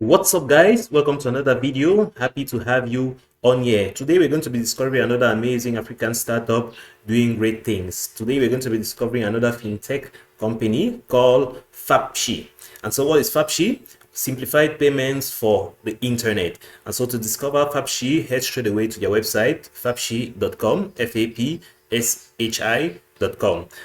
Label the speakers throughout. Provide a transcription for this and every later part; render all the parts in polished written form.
Speaker 1: What's up, guys? Welcome to another video. Happy to have you on here. Today we're going to be discovering another amazing African startup doing great things. Today we're going to be discovering another fintech company called fapshi. And so what is fapshi? Simplified payments for the internet. And so to discover fapshi, head straight away to their website, fapshi.com, fapshi.com.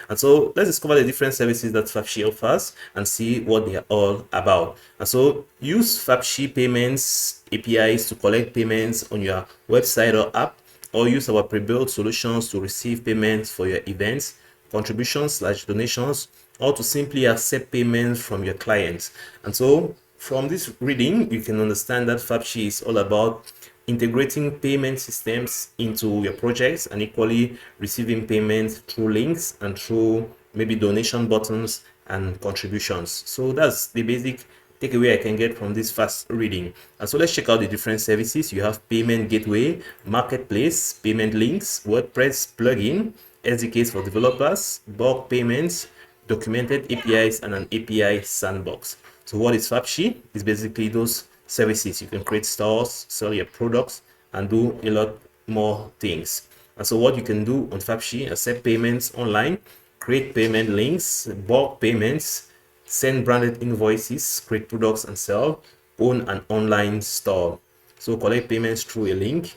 Speaker 1: And so let's discover the different services that fapshi offers and see what they are all about. And so use fapshi payments APIs to collect payments on your website or app, or use our pre-built solutions to receive payments for your events, contributions/donations, or to simply accept payments from your clients. And so from this reading, you can understand that fapshi is all about integrating payment systems into your projects and equally receiving payments through links and through maybe donation buttons and contributions. So that's the basic takeaway I can get from this fast reading. And so let's check out the different services. You have payment gateway, marketplace, payment links, WordPress plugin, SDKs for developers, bulk payments, documented APIs, and an API sandbox. So what is fapshi? It's basically those services. You can create stores, sell your products, and do a lot more things. And so what you can do on fapshi: accept payments online, create payment links, bulk payments, send branded invoices, create products and sell, own an online store. So collect payments through a link.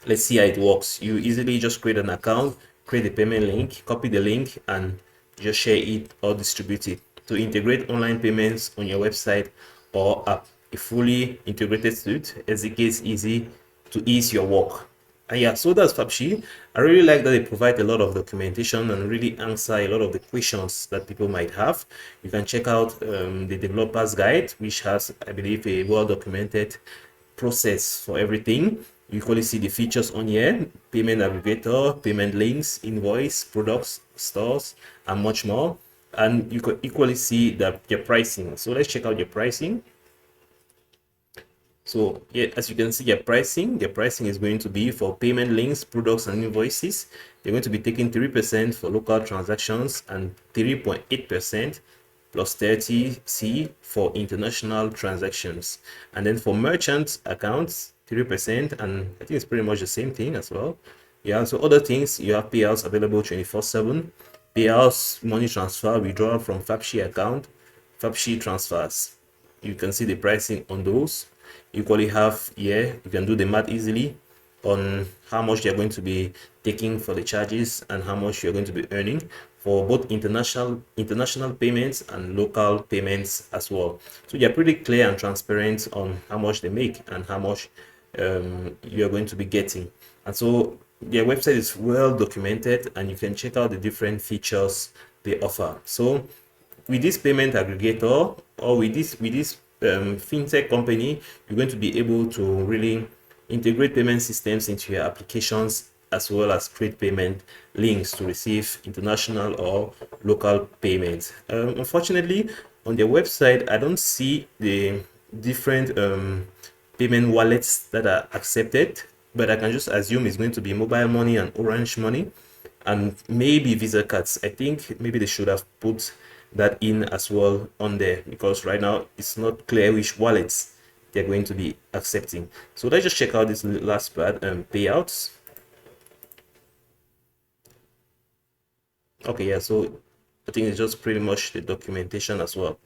Speaker 1: Let's see how it works. You easily just create an account, create a payment link, copy the link, and just share it or distribute it to integrate online payments on your website or app. A fully integrated suite. SDK is easy to ease your work. And yeah, so that's fapshi. I really like that they provide a lot of documentation and really answer a lot of the questions that people might have. You can check out the developer's guide, which has, I believe, a well-documented process for everything. You equally see the features on here: payment aggregator, payment links, invoice, products, stores, and much more. And you could equally see your pricing. So let's check out your pricing. So yeah, as you can see, your pricing is going to be for payment links, products, and invoices. They're going to be taking 3% for local transactions and 3.8% plus 30C for international transactions. And then for merchant accounts, 3%, and I think it's pretty much the same thing as well. Yeah, so other things, you have payouts available 24/7, payouts, money transfer, withdrawal from fapshi account, fapshi transfers. You can see the pricing on those. You equally have here, you can do the math easily on how much they're going to be taking for the charges and how much you're going to be earning for both international payments and local payments as well. So you're pretty clear and transparent on how much they make and how much you're going to be getting. And so their website is well documented, and you can check out the different features they offer. So with this payment aggregator, or with this fintech company, you're going to be able to really integrate payment systems into your applications, as well as create payment links to receive international or local payments. Unfortunately, on their website, I don't see the different payment wallets that are accepted, but I can just assume it's going to be mobile money and orange money, and maybe Visa cards. I think maybe they should have put that in as well on there, because right now it's not clear which wallets they're going to be accepting. So let's just check out this last part, payouts. Okay, yeah, so I think it's just pretty much the documentation as well.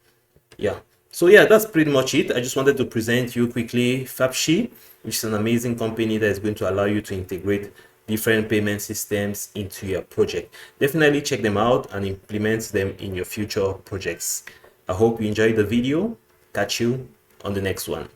Speaker 1: Yeah, so yeah, that's pretty much it. I just wanted to present you quickly fapshi, which is an amazing company that is going to allow you to integrate different payment systems into your project. Definitely check them out and implement them in your future projects. I hope you enjoyed the video. Catch you on the next one.